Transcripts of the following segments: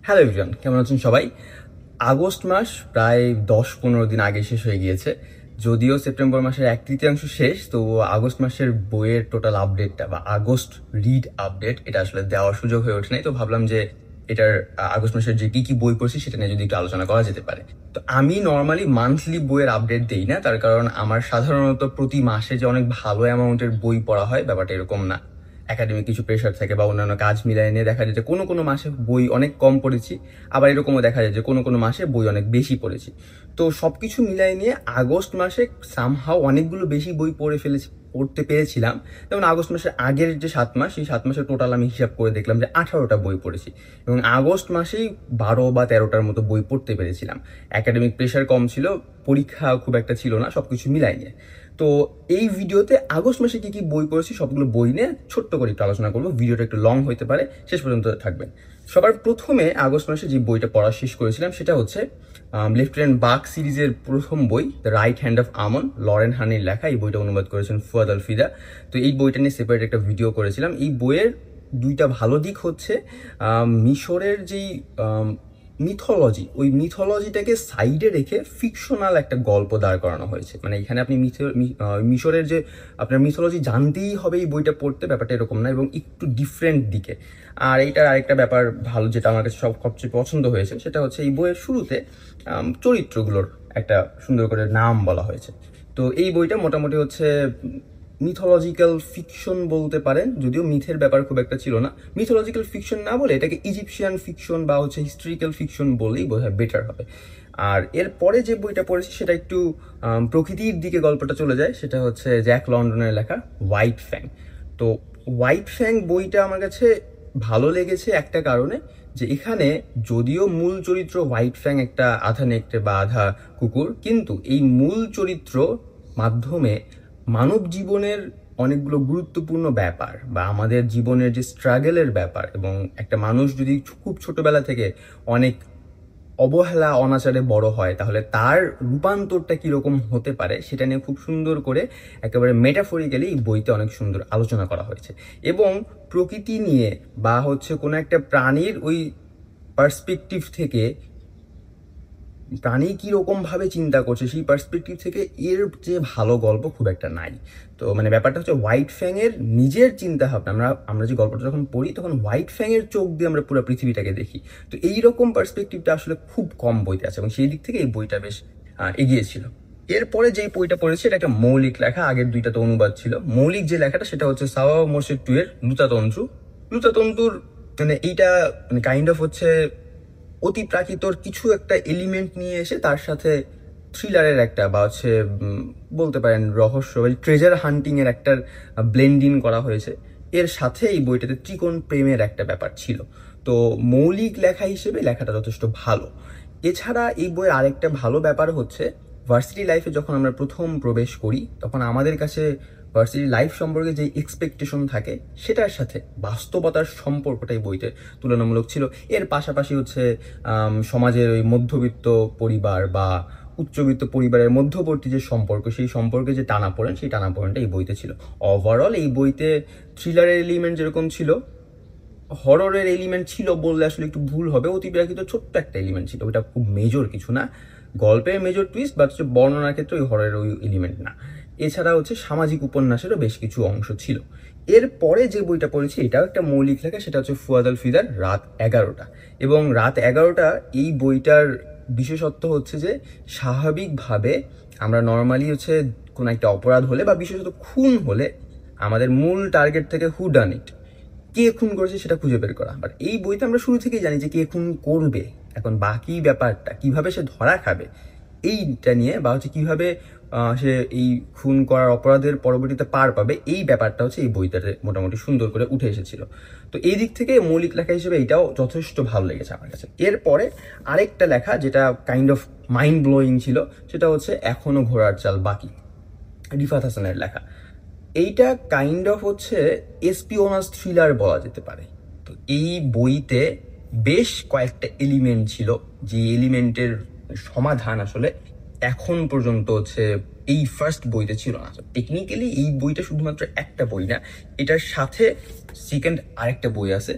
Hello everyone, কেমন আছেন সবাই? আগস্ট মাস প্রায় 10-15 দিন আগে শেষ হয়ে গিয়েছে। যদিও সেপ্টেম্বর মাসের 1/3 শেষ, তো আগস্ট মাসের বইয়ের টোটাল আপডেটটা বা আগস্ট রিড আপডেট এটা আসলে দেওয়ার সুযোগ হয়ে ওঠে নাই। তো ভাবলাম যে এটার আগস্ট মাসের যে কি কি বই পড়ছি সেটা নিয়ে যদি একটু আলোচনা করা যেতে পারে। তো আমি নর্মালি মান্থলি বইয়ের আপডেট দিই না, তার কারণ আমার সাধারণত প্রতি মাসে যে অনেক ভালো অ্যামাউন্টের বই পড়া হয় ব্যাপারটা এরকম না। একাডেমিক কিছু প্রেশার থাকে বা অন্যান্য কাজ মিলাই নিয়ে দেখা যায় যে কোনো কোনো মাসে বই অনেক কম পড়েছি, আবার এরকমও দেখা যায় যে কোনো কোনো মাসে বই অনেক বেশি পড়েছি। তো সবকিছু মিলাই নিয়ে আগস্ট মাসে সামহাও অনেকগুলো বেশি বই পড়তে পেরেছিলাম। যেমন আগস্ট মাসের আগের যে 7 মাস, সেই 7 মাসের টোটাল আমি হিসাব করে দেখলাম যে 18টা বই পড়েছি এবং আগস্ট মাসেই 12 বা 13টার মতো বই পড়তে পেরেছিলাম। একাডেমিক প্রেশার কম ছিল, পরীক্ষা খুব একটা ছিল না, সবকিছু মিলাই নিয়ে। তো এই ভিডিওতে আগস্ট মাসে কি কি বই পড়েছি সবগুলো বই নিয়ে ছোট্ট করে একটু আলোচনা করবো। ভিডিওটা একটু লং হতে পারে, শেষ পর্যন্ত থাকবেন। সবার প্রথমে আগস্ট মাসে যে বইটা পড়া শেষ করেছিলাম সেটা হচ্ছে লেফটেন্যান্ট বাক সিরিজের প্রথম বই, দ্য রাইট হ্যান্ড অফ আমন, লরেন হানির লেখা। এই বইটা অনুবাদ করেছেন ফুয়াদ আল ফিদা। তো এই বইটা নিয়ে সেপারেট একটা ভিডিও করেছিলাম। এই বইয়ের দুইটা ভালো দিক হচ্ছে মিশরের যেই মিথোলজি, ওই মিথোলজিটাকে সাইডে রেখে ফিকশনাল একটা গল্প দাঁড় করানো হয়েছে। মানে এখানে আপনি মিশরের যে আপনার মিথোলজি জানতেই হবে এই বইটা পড়তে, ব্যাপারটা এরকম না, এবং একটু ডিফারেন্ট দিকে। আর এইটার আরেকটা ব্যাপার ভালো, যেটা আমার কাছে সবচেয়ে পছন্দ হয়েছে, সেটা হচ্ছে এই বইয়ের শুরুতে চরিত্রগুলোর একটা সুন্দর করে নাম বলা হয়েছে। তো এই বইটা মোটামুটি হচ্ছে মিথোলজিক্যাল ফিকশন বলতে পারেন, যদিও মিথের ব্যাপার খুব একটা ছিল না। মিথোলজিক্যাল ফিকশন না বলে এটাকে ইজিপশিয়ান ফিকশন বা হচ্ছে হিস্ট্রিক্যাল ফিকশন বলেই বোধহয় বেটার হবে। আর এরপরে যে বইটা পড়েছি সেটা একটু প্রকৃতির দিকে গল্পটা চলে যায়, সেটা হচ্ছে জ্যাক লন্ডনের লেখা হোয়াইট ফ্যাং। তো হোয়াইট ফ্যাং বইটা আমার কাছে ভালো লেগেছে একটা কারণে, যে এখানে যদিও মূল চরিত্র হোয়াইট ফ্যাং একটা আধা নেকড়ে বা আধা কুকুর, কিন্তু এই মূল চরিত্র মাধ্যমে মানব জীবনের অনেকগুলো গুরুত্বপূর্ণ ব্যাপার বা আমাদের জীবনের যে স্ট্রাগলের ব্যাপার, এবং একটা মানুষ যদি খুব ছোটবেলা থেকে অনেক অবহেলা অনাচারে বড় হয় তাহলে তার রূপান্তরটা কিরকম হতে পারে সেটা নিয়ে খুব সুন্দর করে একেবারে মেটাফরিক্যালি এই বইতে অনেক সুন্দর আলোচনা করা হয়েছে। এবং প্রকৃতি নিয়ে বা হচ্ছে কোনো একটা প্রাণীর ওই পার্সপেক্টিভ থেকে, প্রাণী কিরকম ভাবে চিন্তা করছে সেই পার্সপেক্টিভ থেকে এর যে ভালো গল্প খুব একটা নাই। তো মানে ব্যাপারটা হচ্ছে হোয়াইট ফ্যাং এর নিজের চিন্তা ভাবনা, আমরা যে গল্পটা যখন পড়ি তখন হোয়াইট ফ্যাং এর চোখ দিয়ে আমরা পুরো পৃথিবীটাকে দেখি। তো এইরকম পার্সপেক্টিভটা আসলে খুব কম বইতে আছে এবং সেই দিক থেকে এই বইটা বেশ এগিয়েছিল। এরপরে যে বইটা পড়েছি এটা একটা মৌলিক লেখা, আগের দুইটা তো অনুবাদ ছিল। মৌলিক যে লেখাটা সেটা হচ্ছে সাওয়া মোর্শেদ টু এর লুতাতন্ত্র। লুতাতন্ত্রর মানে এইটা মানে কাইন্ড অফ হচ্ছে অতি প্রাকৃতর কিছু একটা এলিমেন্ট নিয়ে এসে তার সাথে থ্রিলারের একটা বা হচ্ছে বলতে পারেন রহস্য বা ট্রেজার হান্টিং এর একটা ব্লেন্ডিং করা হয়েছে। এর সাথে এই বইটাতে ত্রিকোণ প্রেমের একটা ব্যাপার ছিল। তো মৌলিক লেখা হিসেবে লেখাটা যথেষ্ট ভালো। এছাড়া এই বইয়ের আরেকটা ভালো ব্যাপার হচ্ছে ভার্সিটি লাইফে যখন আমরা প্রথম প্রবেশ করি তখন আমাদের কাছে ভার্সিটি লাইফ সম্পর্কে যে এক্সপেকটেশন থাকে সেটার সাথে বাস্তবতার সম্পর্কটাই বইতে তুলনামূলক ছিল। এর পাশাপাশি হচ্ছে সমাজের ওই মধ্যবিত্ত পরিবার বা উচ্চবিত্ত পরিবারের মধ্যবর্তী যে সম্পর্ক, সেই সম্পর্কে যে টানাপোড়েন, সেই টানাপোড়েনটা এই বইতে ছিল। ওভারঅল এই বইতে থ্রিলারের এলিমেন্ট যেরকম ছিল, হররের এলিমেন্ট ছিল বললে আসলে একটু ভুল হবে, অতিপ্রাকৃত ছোট্ট একটা এলিমেন্ট ছিল, ওটা খুব মেজর কিছু না। গল্পের মেজর টুইস্ট বা হচ্ছে বর্ণনার ক্ষেত্রে ওই হররের ওই এলিমেন্ট না। এছাড়া হচ্ছে সামাজিক উপন্যাসেরও বেশ কিছু অংশ ছিল। এরপরে যে বইটা পড়েছি এটাও একটা মৌলিক লেখা, সেটা হচ্ছে ফুয়াদ আল ফিদার রাত 11টা। এবং রাত 11টা এই বইটার বিশেষত্ব হচ্ছে যে স্বাভাবিকভাবে আমরা নর্মালি হচ্ছে কোনো একটা অপরাধ হলে বা বিশেষত খুন হলে আমাদের মূল টার্গেট থেকে হু ডান ইট, কে খুন করেছে সেটা খুঁজে বের করা। বাট এই বইতে আমরা শুরু থেকেই জানি যে কে খুন করবে, এখন বাকি ব্যাপারটা কিভাবে সে ধরা খাবে এইটা নিয়ে বা হচ্ছে কিভাবে সে এই খুন করার অপরাধের পরবর্তীতে পার পাবে, এই ব্যাপারটা হচ্ছে এই বইটাতে মোটামুটি সুন্দর করে উঠে এসেছিল। তো এই দিক থেকে মৌলিক লেখা হিসেবে এটাও যথেষ্ট ভালো লেগেছে আমার কাছে। এরপরে আরেকটা লেখা যেটা কাইন্ড অফ মাইন্ড ব্লোয়িং ছিল সেটা হচ্ছে এখনো ঘোড়ার চাল বাকি, রিফাত হাসানের লেখা। এইটা কাইন্ড অফ হচ্ছে এসপিওনাস থ্রিলার বলা যেতে পারে। তো এই বইতে বেশ কয়েকটা এলিমেন্ট ছিল যে এলিমেন্টের সমাধান আসলে এখন পর্যন্ত হচ্ছে এই ফার্স্ট বইতে ছিল না। টেকনিক্যালি এই বইটা শুধুমাত্র একটা বই না, এটার সাথে সেকেন্ড আরেকটা বই আছে।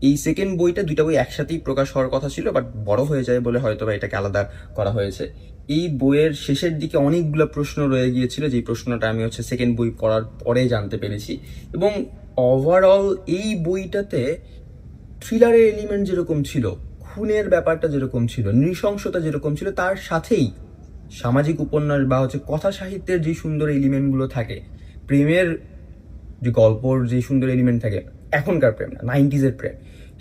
এই সেকেন্ড বইটা, দুইটা বই একসাথেই প্রকাশ হওয়ার কথা ছিল, বাট বড় হয়ে যায় বলে হয়তো বা এটাকে আলাদা করা হয়েছে। এই বইয়ের শেষের দিকে অনেকগুলো প্রশ্ন রয়ে গিয়েছিল, যে প্রশ্নটা আমি সেকেন্ড বই পড়ার পরে জানতে পেরেছি। এবং ওভারঅল এই বইটাতে থ্রিলারের এলিমেন্ট যেরকম ছিল, খুনের ব্যাপারটা যেরকম ছিল, নৃশংসতা যেরকম ছিল, তার সাথেই সামাজিক উপন্যাস বা কথা সাহিত্যের যে সুন্দর এলিমেন্টগুলো থাকে, প্রেমের যে গল্পর যে সুন্দর এলিমেন্ট থাকে, এখনকার প্রেম না, 90s প্রেম,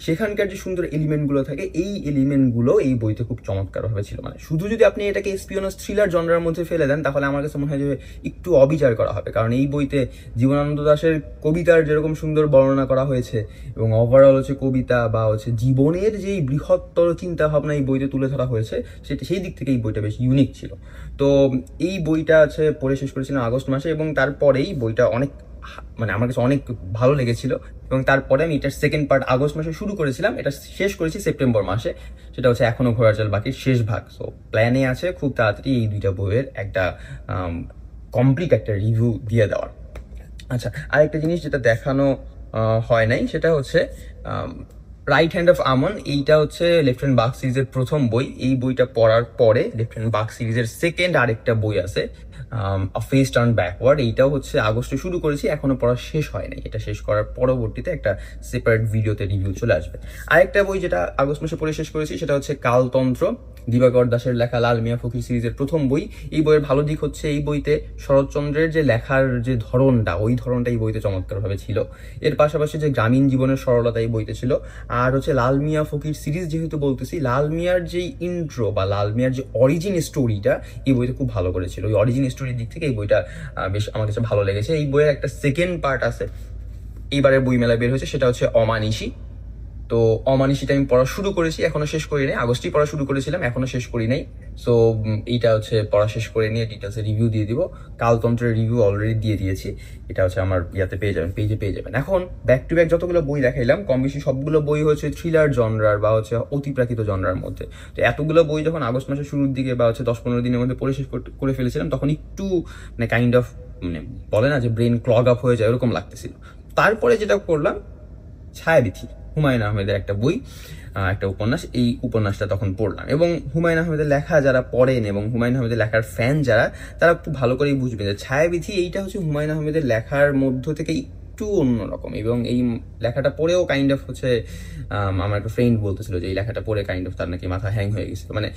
সেখানকার যে সুন্দর এলিমেন্টগুলো থাকে, এই এলিমেন্টগুলো এই বইতে খুব চমৎকারভাবে ছিল। মানে শুধু যদি আপনি এটাকে এসপিওনাস থ্রিলার জনরার মধ্যে ফেলে দেন, তাহলে আমার কাছে মনে হয় যে একটু অবিচার করা হবে। কারণ এই বইতে জীবনানন্দ দাশের কবিতার যেরকম সুন্দর বর্ণনা করা হয়েছে, এবং ওভারঅল কবিতা বা জীবনের যেই বৃহত্তর চিন্তা ভাবনা এই বইতে তুলে ধরা হয়েছে, সেটা সেই দিক থেকে এই বইটা বেশ ইউনিক ছিল। তো এই বইটা পড়ে শেষ করেছিলাম আগস্ট মাসে, এবং তারপরেই বইটা অনেক আমার কাছে অনেক ভালো লেগেছিল। এবং তারপরে আমি এটার সেকেন্ড পার্ট আগস্ট মাসে শুরু করেছিলাম, এটা শেষ করেছি সেপ্টেম্বর মাসে। সেটা এখনো ঘোড়ার চাল বাকি, শেষ ভাগ। সো প্ল্যানে আছে খুব তাড়াতাড়ি এই দুইটা বইয়ের একটা কমপ্লিট একটা রিভিউ দিয়ে দেওয়ার। আচ্ছা, আরেকটা জিনিস যেটা দেখানো হয় নাই, সেটা রাইট হ্যান্ড অফ আমন। এইটা লেফটেন্যান্ট বাগ সিরিজের প্রথম বই। এই বইটা পড়ার পরে লেফটেন্যান্ট বাগ সিরিজের সেকেন্ড আরেকটা বই আছে, আ ফেস টার্ন ব্যাকওয়ার্ড। এইটাও আগস্টে শুরু করেছি, এখনো পড়া শেষ হয় নাই। এটা শেষ করার পরবর্তীতে একটা সেপারেট ভিডিওতে রিভিউ চলে আসবে। আরেকটা বই যেটা আগস্ট মাসে পড়ে শেষ করেছি, সেটা কালতন্ত্র, দিবাকর দাশের লেখা লাল মিয়া ফকির সিরিজের প্রথম বই। এই বইয়ের ভালো দিক এই বইতে শরৎচন্দ্রের যে লেখার যে ধরনটা, ওই ধরনটা এই বইতে চমৎকারভাবে ছিল। এর পাশাপাশি যে গ্রামীণ জীবনের সরলতা এই বইতে ছিল। আর লাল মিয়া ফকির সিরিজ যেহেতু বলতেছি, লাল মিয়ার যে ইন্ট্রো বা লাল মিয়ার যে অরিজিন স্টোরিটা এই বইতে খুব ভালো করেছিল। ওই অরিজিন স্টোরির দিক থেকে এই বইটা বেশ আমার কাছে ভালো লেগেছে। এই বইয়ের একটা সেকেন্ড পার্ট আছে, এইবারের বই মেলায় বের হয়েছে, সেটা অমানিশি। তো অমানিশিটা আমি পড়া শুরু করেছি, এখনো শেষ করি নাই। আগস্টেই পড়া শুরু করেছিলাম, এখনো শেষ করি নাই। সো এইটা পড়া শেষ করে নিয়ে ডিটেলসে রিভিউ দিয়ে দিব। কালতন্ত্রের রিভিউ অলরেডি দিয়ে দিয়েছি, এটা আমার ইয়াতে পেয়ে যাবেন, পেজে পেয়ে যাবেন। এখন ব্যাক টু ব্যাক যতগুলো বই দেখাইলাম, কম বেশি সবগুলো বই থ্রিলার জনরার বা অতিপ্রাকৃত জনরার মধ্যে। তো এতগুলো বই যখন আগস্ট মাসের শুরুর দিকে বা 10-15 দিনের মধ্যে পড়ে শেষ করে ফেলেছিলাম, তখন একটু কাইন্ড অফ বলে না যে ব্রেন ক্লগ আপ হয়ে যায়, এরকম লাগতেছিল। তারপরে যেটা করলাম, ছায়াবিথি, হুমায়ুন আহমেদের একটা বই, একটা উপন্যাস। এই উপন্যাসটা তখন পড়লাম, এবং হুমায়ুন আহমেদের লেখা যারা পড়েন এবং হুমায়ুন আহমেদের লেখার ফ্যান যারা, তারা খুব ভালো করেই বুঝবে যে ছায়াবিথি এইটা হুমায়ুন আহমেদের লেখার মধ্য থেকে একটু অন্যরকম। এবং এই লেখাটা পড়েও কাইন্ড অফ আমার একটা ফ্রেন্ড বলতেছিল যে এই লেখাটা পড়ে কাইন্ড অফ তার নাকি মাথা হ্যাং হয়ে গেছে। মানে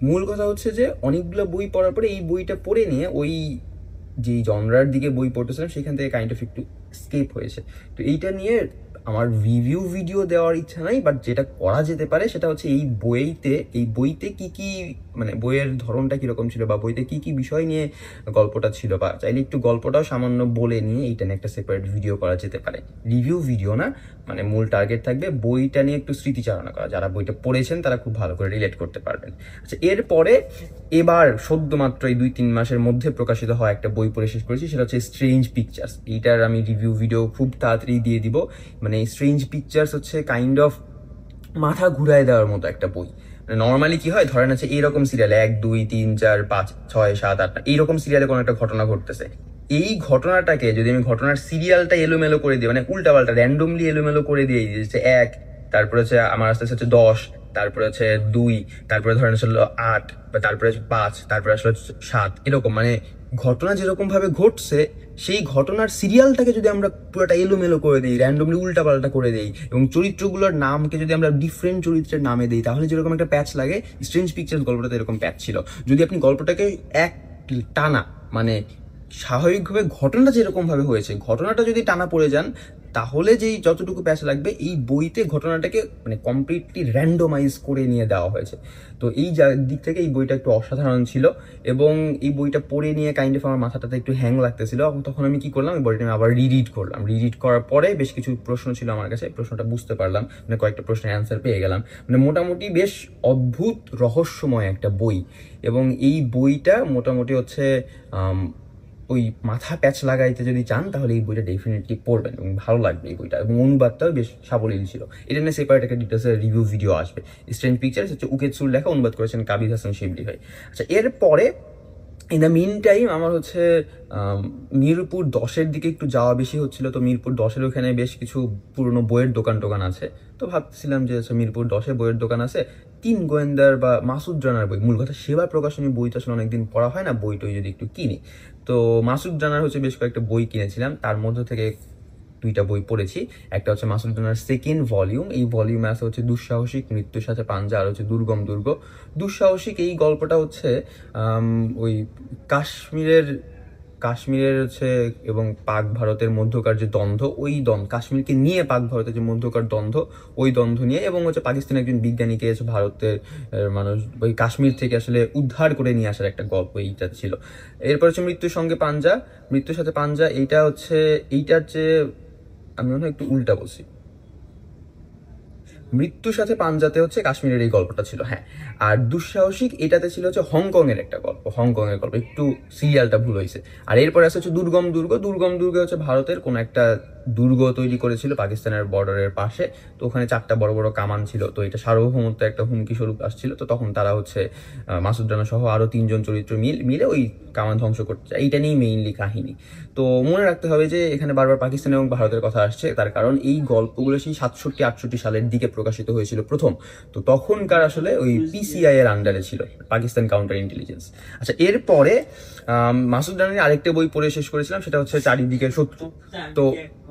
মূল কথা যে অনেকগুলো বই পড়ার পরে এই বইটা পড়ে নিয়ে ওই যে জনরার দিকে বই পড়তেছিলাম, সেখান থেকে কাইন্ড অফ একটু স্কেপ হয়েছে। তো এইটা নিয়ে আমার রিভিউ ভিডিও দেওয়ার ইচ্ছা নাই, বাট যেটা করা যেতে পারে সেটা এই বইতে কি কি বইয়ের ধরনটা কিরকম ছিল, বা বইতে কি কি বিষয় নিয়ে গল্পটা ছিল, বা চাইলে একটু গল্পটাও সামান্য বলে নিয়ে এইটা নিয়ে একটা সেপারেট ভিডিও করা যেতে পারে। রিভিউ ভিডিও না, মূল টার্গেট থাকবে বইটা নিয়ে একটু স্মৃতিচারণা করা। যারা বইটা পড়েছেন তারা খুব ভালো করে রিলেট করতে পারবেন। আচ্ছা, এরপরে এবার সদ্য মাত্র এই 2-3 মাসের মধ্যে প্রকাশিত হয় একটা বই পড়ে শেষ করেছি, সেটা স্ট্রেঞ্জ পিকচার্স। এইটার আমি রিভিউ ভিডিও খুব তাড়াতাড়ি দিয়ে দিব। স্ট্রেঞ্জ পিকচার্স কাইন্ড অফ মাথা ঘুরায় দেওয়ার মতো একটা বই। নর্মালি কি হয়, ধরেন এইরকম সিরিয়ালে 1, 2, 3, 4, 5, 6, 7, 8 এইরকম সিরিয়ালে কোনো একটা ঘটনা ঘটতেছে। এই ঘটনাটাকে যদি আমি ঘটনার সিরিয়ালটা এলোমেলো করে দিই, উল্টাপাল্টা র্যান্ডমলি এলোমেলো করে দিয়ে 1, তারপরে আমার আস্তে আস্তে 10, তারপরে 2, তারপরে ধরেন 8, তারপরে 5, তারপরে 7, এরকম ঘটনা যেরকম ভাবে ঘটছে, সেই ঘটনার সিরিয়ালটাকে যদি আমরা পুরোটা এলোমেলো করে দিই, র্যান্ডমলি উল্টাপাল্টা করে দিই, এবং চরিত্রগুলোর নামকে যদি আমরা ডিফারেন্ট চরিত্রের নামে দিই, তাহলে যেরকম একটা প্যাচ লাগে, স্ট্রেঞ্জ পিকচার্স গল্পটাতে এরকম প্যাচ ছিল। যদি আপনি গল্পটাকে এক টানা স্বাভাবিকভাবে ঘটনাটা যেরকম ভাবে হয়েছে, ঘটনাটা যদি টানা পড়ে যান, তাহলে যেই যতটুকু প্যাচ লাগবে, এই বইতে ঘটনাটাকে কমপ্লিটলি র্যান্ডমাইজ করে নিয়ে দেওয়া হয়েছে। তো এই দিক থেকে এই বইটা একটু অসাধারণ ছিল, এবং এই বইটা পড়ে নিয়ে কাইন্ড অফ আমার মাথাটাতে একটু হ্যাং লাগতেছিল। তখন আমি কি করলাম, এই বইটা আমি আবার রিড করলাম। রিড করার পরে বেশ কিছু প্রশ্ন ছিল আমার কাছে, প্রশ্নটা বুঝতে পারলাম, কয়েকটা প্রশ্নের অ্যান্সার পেয়ে গেলাম। মোটামুটি বেশ অদ্ভুত রহস্যময় একটা বই। এবং এই বইটা মোটামুটি ওই মাথা প্যাচ লাগাইতে যদি চান, তাহলে এই বইটা ডেফিনেটলি পড়বেন এবং ভালো লাগবে এই বইটা। এবং অনুবাদটাও বেশ সাবলীল ছিল। এটা নিয়ে সেপারেট একটা ডিটেলসের রিভিউ ভিডিও আসবে। স্ট্রেঞ্জ পিকচার্স উকেতসুর লেখা, অনুবাদ করেছেন কাবির হাসান শিবলি ভাই। আচ্ছা, এরপরে ইন দ্য মিন টাইম আমার হচ্ছে মিরপুর 10-এর দিকে একটু যাওয়া বেশি হচ্ছিল। তো মিরপুর 10-এর ওখানে বেশ কিছু পুরনো বইয়ের দোকান আছে। তো ভাবছিলাম যে মিরপুর 10-এ বইয়ের দোকান আছে, তিন গোয়েন্দার বা মাসুদ রানার বই, মূল কথা সেবা প্রকাশনী বই তো আসলে অনেকদিন পড়া হয় না, বইটই যদি একটু কিনি। তো মাসুদ রানার হচ্ছে বেশ কয়েকটা বই কিনেছিলাম, তার মধ্যে থেকে দুইটা বই পড়েছি। একটা হচ্ছে মাসুদ রানার সেকেন্ড ভলিউম, এই ভলিউমে আছে হচ্ছে দুঃসাহসিক, মৃত্যুর সাথে পাঞ্জা, আর হচ্ছে দুর্গম দুর্গ। দুঃসাহসিক এই গল্পটা হচ্ছে ওই কাশ্মীরের হচ্ছে এবং পাক ভারতের মধ্যকার যে দ্বন্দ্ব, ওই কাশ্মীরকে নিয়ে পাক ভারতের যে মধ্যকার দ্বন্দ্ব, ওই দ্বন্দ্ব নিয়ে, এবং হচ্ছে পাকিস্তানের একজন বিজ্ঞানীকে এসে ভারতের মানুষ ওই কাশ্মীর থেকে আসলে উদ্ধার করে নিয়ে আসার একটা গল্প এইটা ছিল। এরপর হচ্ছে মৃত্যুর সাথে পাঞ্জা, এইটার যে আমি মনে হয় একটু উল্টা বলছি, মৃত্যুর সাথে পাঞ্জাতে হচ্ছে কাশ্মীরের এই গল্পটা ছিল, হ্যাঁ। আর দুঃসাহসিক এটাতে ছিল হচ্ছে হংকং এর একটা গল্প, একটু সিরিয়ালটা ভুল হয়েছে। আর এরপরে আছে হচ্ছে দুর্গম দুর্গে হচ্ছে ভারতের কোন একটা দুর্গ তৈরি করেছিল পাকিস্তানের বর্ডারের পাশে। তো ওখানে 4টা বড় বড় কামান ছিল, তো এটা সার্বভৌমত্ব একটা হুমকি স্বরূপ আসছিল। তো তখন তারা হচ্ছে মাসুদ রানা সহ আরো 3জন চরিত্র মিলে ওই কামান ধ্বংস করতে চায়। এইটা নিয়েই মেইনলি কাহিনী। তো মনে রাখতে হবে যে এখানে বারবার পাকিস্তান এবং ভারতের কথা আসছে, তার কারণ এই গল্পগুলো সেই 67-68 সালের দিকে প্রকাশিত হয়েছিল প্রথম। তো তখনকার আসলে ওই পিসিআই এর আন্ডারে ছিল, পাকিস্তান কাউন্টার ইন্টেলিজেন্স। আচ্ছা, এরপরে মাসুদ রানার আরেকটা বই পড়ে শেষ করেছিলাম, সেটা হচ্ছে চারিদিকে শত্রু। তো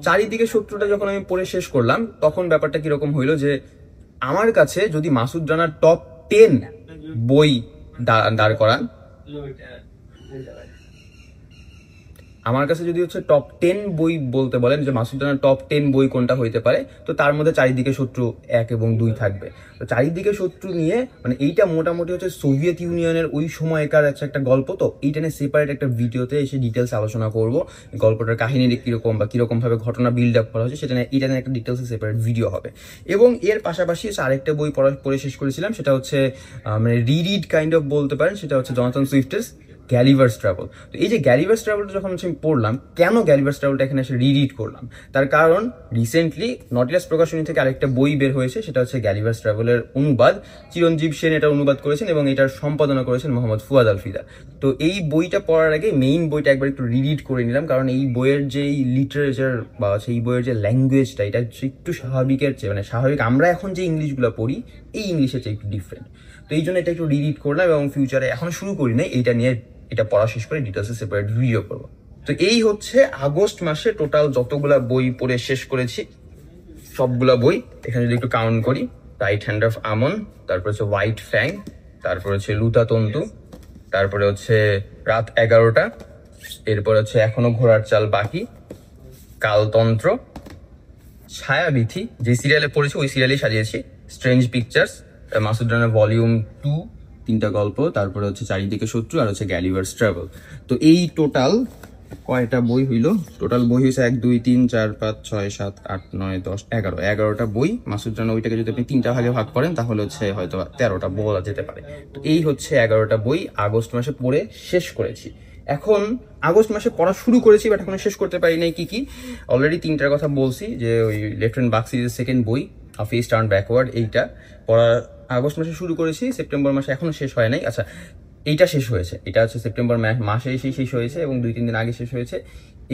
চারিদিকে শত্রুটা যখন আমি পড়ে শেষ করলাম, তখন ব্যাপারটা কিরকম হইলো যে আমার কাছে যদি মাসুদ রানার টপ 10 বই দাঁড় করান, আমার কাছে যদি হচ্ছে টপ 10 বই বলতে বলেন যে মাসুদ রানার টপ 10 বই কোনটা হইতে পারে, তো তার মধ্যে চারিদিকে শত্রু 1 এবং 2 থাকবে। তো চারিদিকে শত্রু নিয়ে মানে এইটা মোটামুটি হচ্ছে সোভিয়েত ইউনিয়নের ওই সময়কার একটা গল্প। তো এইটা নিয়ে সেপারেট একটা ভিডিওতে এসে ডিটেলস আলোচনা করব, গল্পটার কাহিনী কিরকম বা কিরকম ভাবে ঘটনা বিল্ড আপ করা হচ্ছে সেটা নিয়ে, এটা নিয়ে একটা ডিটেলস সেপারেট ভিডিও হবে। এবং এর পাশাপাশি আরেকটা বই পড়ে শেষ করেছিলাম, সেটা হচ্ছে মানে রিড কাইন্ড অফ বলতে পারেন, সেটা হচ্ছে জনাথন সুইফটের গ্যালিভার্স ট্রাভেল। তো এই যে গ্যালিভার্স ট্রাভেলটা যখন আমি পড়লাম, কেন গ্যালিভার্স ট্রাভেলটা এখানে এসে রিড করলাম, তার কারণ রিসেন্টলি নটিয়াস প্রকাশনী থেকে আরেকটা বই বের হয়েছে, সেটা হচ্ছে গ্যালিভার্স ট্রাভেলের অনুবাদ। চিরঞ্জীব সেন এটা অনুবাদ করেছেন এবং এটার সম্পাদনা করেছেন মোহাম্মদ ফুয়াদ আল ফিদা। তো এই বইটা পড়ার আগে মেইন বইটা একবার একটু রিড করে নিলাম, কারণ এই বইয়ের যে লিটারেচার বা এই বইয়ের যে ল্যাঙ্গুয়েজটা, এটা একটু স্বাভাবিকের চেয়ে মানে স্বাভাবিক আমরা এখন যে ইংলিশগুলো পড়ি এই ইংলিশের চেয়ে একটু ডিফারেন্ট। তো এই জন্য এটা একটু রিড করলাম, এবং ফিউচারে এখন শুরু করি নাই, এইটা নিয়ে এটা পড়া শেষ করে ডিটেলসে সেপারেট ভিডিও করবো। তো এই হচ্ছে আগস্ট মাসে টোটাল যতগুলা বই পড়ে শেষ করেছি, সবগুলা বই এখানে যদি একটু কাউন্ট করি, রাইট হ্যান্ড অফ আমন, তারপর হচ্ছে হোয়াইট ফ্যাং, তারপর হচ্ছে লুতা তন্তু, তারপরে হচ্ছে রাত 11টা, এরপর হচ্ছে এখনো ঘোড়ার চাল বাকি, কালতন্ত্র, ছায়াবিথি যে সিরিয়ালে পড়েছি ওই সিরিয়ালেই সাজিয়েছি, strange pictures, Masud Rana volume 2 3টা গল্প, তারপরে হচ্ছে চারিদিকে শত্রু, আর হচ্ছে গ্যালিভার্স ট্রাভেল। তো এই টোটাল কয়টা বই হইলো? টোটাল বই হয়েছে 1 2 3 4 5 6 7 8 9 10 11টা বই। মাসুদ রানা ওইটাকে যদি আপনি 3টা ভাগে ভাগ করেন তাহলে হচ্ছে হয়তো 13টা বলা যেতে পারে। তো এই হচ্ছে 11টা বই আগস্ট মাসে পড়ে শেষ করেছি। এখন আগস্ট মাসে পড়া শুরু করেছি, বাট এখনো শেষ করতে পারি নাই। কি অলরেডি 3টার কথা বলছি, যে ওই লেফটেন্যান্ট বাগ সিরিজের সেকেন্ড বই আ ফেস টার্ন ব্যাকওয়ার্ড, এইটা পড়া আগস্ট মাসে শুরু করেছি, সেপ্টেম্বর মাসে এখনো শেষ হয় নাই। আচ্ছা, এইটা শেষ হয়েছে, এটা হচ্ছে সেপ্টেম্বর মাসে এসেই শেষ হয়েছে এবং 2-3 দিন আগে শেষ হয়েছে।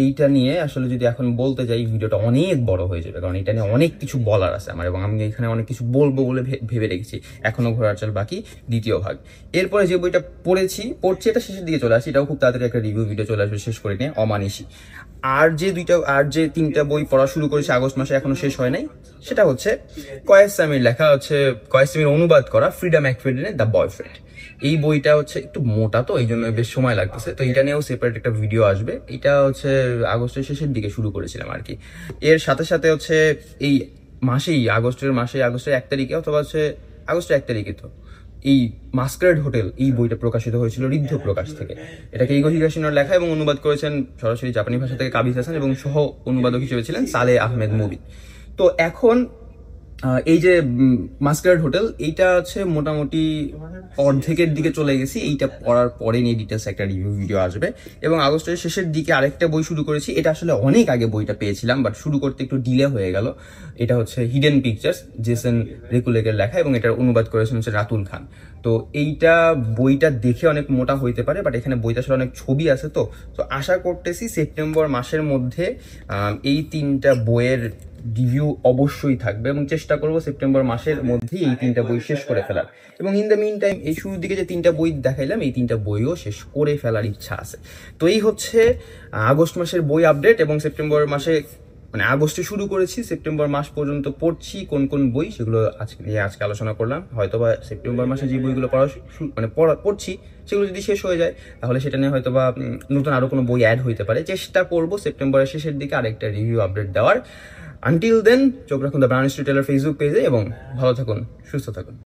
এইটা নিয়ে আসলে যদি এখন বলতে যাই ভিডিওটা অনেক বড় হয়ে যাবে, কারণ এটা নিয়ে অনেক কিছু বলার আছে আমার, এবং আমি এখানে অনেক কিছু বলবো বলে ভেবে রেখেছি। এখনো ঘোড়ার চাল বাকি দ্বিতীয় ভাগ। এরপরে যে বইটা পড়ছি এটা শেষের দিকে চলে আসি, এটাও খুব তাড়াতাড়ি একটা রিভিউ ভিডিও চলে আসবে শেষ করে নিয়ে, অমানিসী। আর যে 3টা বই পড়া শুরু করেছে আগস্ট মাসে এখনো শেষ হয় নাই, সেটা হচ্ছে কয়েস সামির লেখা, হচ্ছে কয়েস সামির অনুবাদ করা ফ্রিডা ম্যাকফার্লেনের দ্য বয়ফ্রেন্ড। এই বইটা হচ্ছে একটু মোটা, তো এই জন্য বেশ সময় লাগতেছে, তো এটা নিয়েও সেপারেট একটা ভিডিও আসবে। এটা হচ্ছে আগস্টের শেষের দিকে শুরু করেছিলাম আর কি। এর সাথে সাথে হচ্ছে এই আগস্টের 1 তারিখে অথবা হচ্ছে আগস্টের 1 তারিখে তো এই মাস্কারেড হোটেল এই বইটা প্রকাশিত হয়েছিল ঋদ্ধ প্রকাশ থেকে। এটাকে ইগো হিগাশিনোর লেখা এবং অনুবাদ করেছেন সরাসরি জাপানি ভাষা থেকে কাবিজ হাসান, এবং সহ অনুবাদক হিসেবে ছিলেন সালেহ আহমেদ মুবিন। তো এখন এই যে মাস্কারেড হোটেল, এইটা হচ্ছে মোটামুটি অর্ধেকের দিকে চলে গেছি। এইটা পড়ার পরে নিয়ে ডিটেলস একটা রিভিউ ভিডিও আসবে। এবং আগস্টের শেষের দিকে আরেকটা বই শুরু করেছি। এটা আসলে অনেক আগে বইটা পেয়েছিলাম, বাট শুরু করতে একটু ডিলে হয়ে গেল। এটা হচ্ছে হিডেন পিকচার্স, জেসন রেকুলেকের লেখা, এবং এটার অনুবাদ করেছেন হচ্ছে রাতুল খান। তো এইটা বইটা দেখে অনেক মোটা হইতে পারে, বাট এখানে বইটা আসলে অনেক ছবি আছে। তো আশা করতেছি সেপ্টেম্বর মাসের মধ্যে এই 3টা বইয়ের রিভিউ অবশ্যই থাকবে, এবং চেষ্টা করবো সেপ্টেম্বর মাসের মধ্যেই এই 3টা বই শেষ করে ফেলার। এবং ইন দ্য মিন টাইম এই শুরুর দিকে যে 3টা বই দেখাইলাম, এই 3টা বইও শেষ করে ফেলার ইচ্ছা আছে। তো এই হচ্ছে আগস্ট মাসের বই আপডেট। এবং সেপ্টেম্বর মাসে মানে আগস্টে শুরু করেছি, সেপ্টেম্বর মাস পর্যন্ত পড়ছি কোন কোন বই, সেগুলো আজকে আলোচনা করলাম। হয়তোবা সেপ্টেম্বর মাসে যে বইগুলো পড়ছি সেগুলো যদি শেষ হয়ে যায়, তাহলে সেটা নিয়ে হয়তোবা নতুন আরো কোনো বই অ্যাড হইতে পারে। চেষ্টা করবো সেপ্টেম্বরের শেষের দিকে আরেকটা রিভিউ আপডেট দেওয়ার। আনটিল দেন চোখ রাখুন the Brown Street Teller Facebook পেজে, এবং ভালো থাকুন, সুস্থ থাকুন।